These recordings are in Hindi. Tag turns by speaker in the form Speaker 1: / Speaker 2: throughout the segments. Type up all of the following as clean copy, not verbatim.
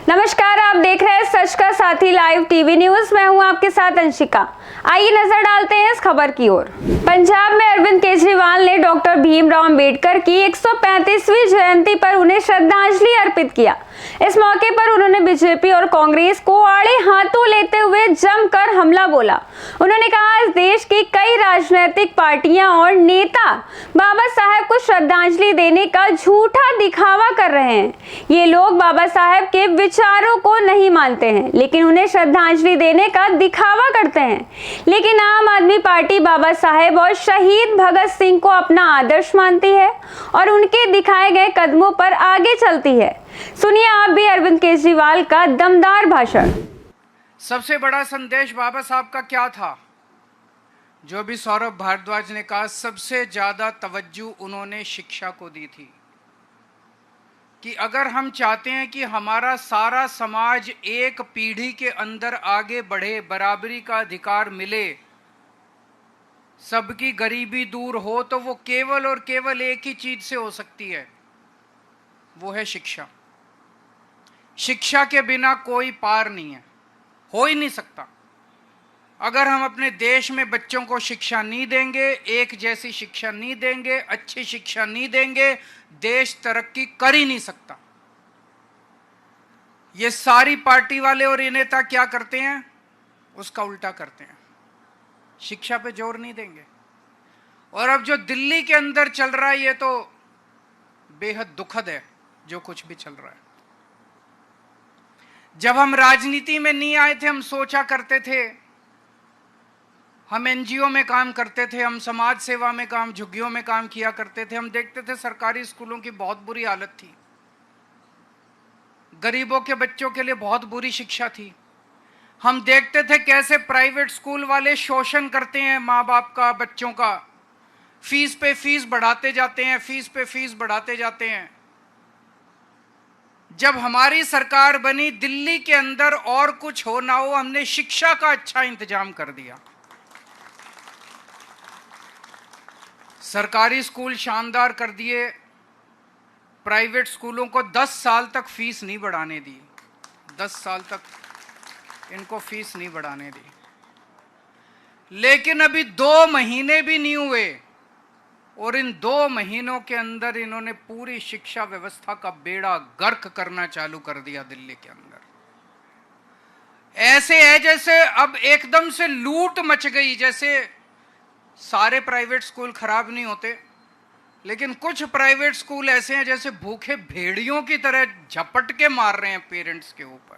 Speaker 1: नमस्कार, आप देख रहे हैं सच का साथी लाइव टीवी न्यूज। मैं हूं आपके साथ अंशिका। आइए नजर डालते हैं इस खबर की ओर। पंजाब में अरविंद केजरीवाल ने डॉक्टर भीमराव अंबेडकर की 135वीं जयंती पर उन्हें श्रद्धांजलि अर्पित किया। इस मौके पर उन्होंने बीजेपी और कांग्रेस को आड़े हाथों लेते हुए जमकर हमला बोला। उन्होंने कहा, इस देश की कई राजनीतिक पार्टियां और नेता बाबा साहेब को श्रद्धांजलि देने का झूठा दिखावा कर रहे हैं। ये लोग बाबा साहेब के विचारों को नहीं मानते हैं, लेकिन उन्हें श्रद्धांजलि देने का दिखावा करते हैं। लेकिन आम आदमी पार्टी बाबा साहेब और शहीद भगत सिंह को अपना आदर्श मानती है और उनके दिखाए गए कदमों पर आगे चलती है। सुनिए आप भी अरविंद केजरीवाल का दमदार भाषण।
Speaker 2: सबसे बड़ा संदेश बाबा साहब का क्या था? जो भी सौरभ भारद्वाज ने कहा, सबसे ज्यादा तवज्जो उन्होंने शिक्षा को दी थी कि अगर हम चाहते हैं कि हमारा सारा समाज एक पीढ़ी के अंदर आगे बढ़े, बराबरी का अधिकार मिले, सबकी गरीबी दूर हो, तो वो केवल और केवल एक ही चीज से हो सकती है, वो है शिक्षा। शिक्षा के बिना कोई पार नहीं है, हो ही नहीं सकता। अगर हम अपने देश में बच्चों को शिक्षा नहीं देंगे, एक जैसी शिक्षा नहीं देंगे, अच्छी शिक्षा नहीं देंगे, देश तरक्की कर ही नहीं सकता। ये सारी पार्टी वाले और ये नेता क्या करते हैं? उसका उल्टा करते हैं, शिक्षा पे जोर नहीं देंगे। और अब जो दिल्ली के अंदर चल रहा है, ये तो बेहद दुखद है जो कुछ भी चल रहा है। जब हम राजनीति में नहीं आए थे, हम सोचा करते थे, हम एनजीओ में काम करते थे, हम समाज सेवा में काम, झुग्गियों में काम किया करते थे। हम देखते थे सरकारी स्कूलों की बहुत बुरी हालत थी, गरीबों के बच्चों के लिए बहुत बुरी शिक्षा थी। हम देखते थे कैसे प्राइवेट स्कूल वाले शोषण करते हैं माँ बाप का, बच्चों का, फीस पे फीस बढ़ाते जाते हैं, फीस पे फीस बढ़ाते जाते हैं। जब हमारी सरकार बनी, दिल्ली के अंदर और कुछ हो ना हो, हमने शिक्षा का अच्छा इंतजाम कर दिया। सरकारी स्कूल शानदार कर दिए, प्राइवेट स्कूलों को 10 साल तक फीस नहीं बढ़ाने दी, 10 साल तक इनको फीस नहीं बढ़ाने दी। लेकिन अभी 2 महीने भी नहीं हुए और इन 2 महीनों के अंदर इन्होंने पूरी शिक्षा व्यवस्था का बेड़ा गर्क करना चालू कर दिया दिल्ली के अंदर। ऐसे है जैसे अब एकदम से लूट मच गई, जैसे सारे प्राइवेट स्कूल खराब नहीं होते, लेकिन कुछ प्राइवेट स्कूल ऐसे हैं जैसे भूखे भेड़ियों की तरह झपट के मार रहे हैं पेरेंट्स के ऊपर।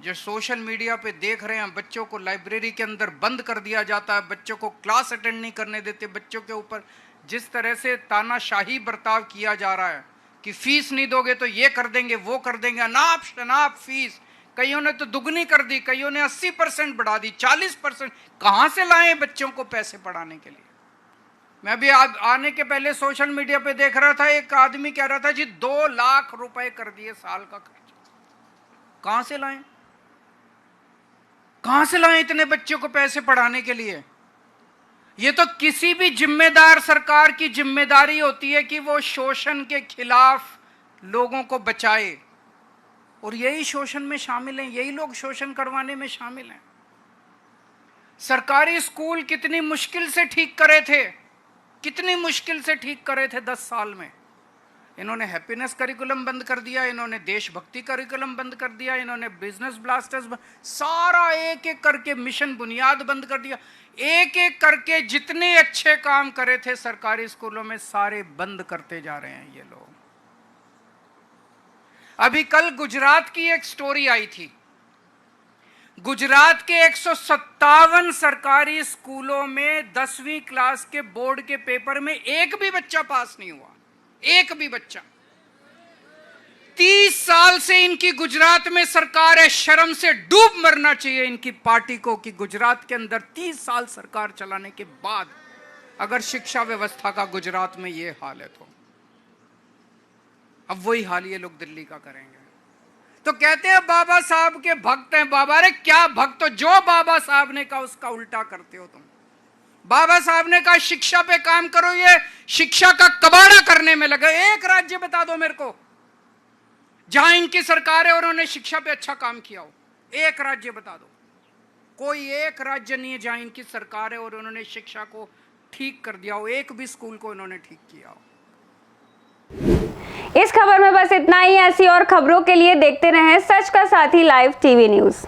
Speaker 2: जो सोशल मीडिया पे देख रहे हैं, बच्चों को लाइब्रेरी के अंदर बंद कर दिया जाता है, बच्चों को क्लास अटेंड नहीं करने देते, बच्चों के ऊपर जिस तरह से तानाशाही बर्ताव किया जा रहा है कि फीस नहीं दोगे तो ये कर देंगे, वो कर देंगे, अनाप शनाप फीस। कईयों ने तो दुगनी कर दी, कईयों ने 80% बढ़ा दी, 40%। कहां से लाएं बच्चों को पैसे पढ़ाने के लिए? मैं भी आने के पहले सोशल मीडिया पे देख रहा था, एक आदमी कह रहा था जी 2 लाख रुपए कर दिए साल का खर्च। कहां से लाएं? कहां से लाएं इतने बच्चों को पैसे पढ़ाने के लिए? ये तो किसी भी जिम्मेदार सरकार की जिम्मेदारी होती है कि वो शोषण के खिलाफ लोगों को बचाए, और यही शोषण में शामिल हैं, यही लोग शोषण करवाने में शामिल हैं। सरकारी स्कूल कितनी मुश्किल से ठीक करे थे, कितनी मुश्किल से ठीक करे थे 10 साल में। इन्होंने हैप्पीनेस करिकुलम बंद कर दिया, इन्होंने देशभक्ति करिकुलम बंद कर दिया, इन्होंने बिजनेस ब्लास्टर्स सारा एक एक करके मिशन बुनियाद बंद कर दिया। एक एक करके जितने अच्छे काम करे थे सरकारी स्कूलों में, सारे बंद करते जा रहे हैं ये लोग। अभी कल गुजरात की एक स्टोरी आई थी। गुजरात के 157 सरकारी स्कूलों में 10वीं क्लास के बोर्ड के पेपर में एक भी बच्चा पास नहीं हुआ, एक भी बच्चा। 30 साल से इनकी गुजरात में सरकार है, शर्म से डूब मरना चाहिए इनकी पार्टी को कि गुजरात के अंदर 30 साल सरकार चलाने के बाद अगर शिक्षा व्यवस्था का गुजरात में ये हाल है, तो अब वही हाल ये लोग दिल्ली का करेंगे। तो कहते हैं बाबा साहब के भक्त हैं। बाबा, अरे क्या भक्त हो? जो बाबा साहब ने कहा उसका उल्टा करते हो तुम। बाबा साहब ने कहा शिक्षा पे काम करो, ये शिक्षा का कबाड़ा करने में लगे। एक राज्य बता दो मेरे को, जहां इनकी सरकार है और उन्होंने शिक्षा पे अच्छा काम किया हो? एक राज्य बता दो, कोई एक राज्य नहीं है जहां इनकी सरकार है और उन्होंने शिक्षा को ठीक कर दिया हो, एक भी स्कूल को उन्होंने ठीक किया हो।
Speaker 1: इस खबर में बस इतना ही। ऐसी और खबरों के लिए देखते रहें सच का साथी लाइव टीवी न्यूज़।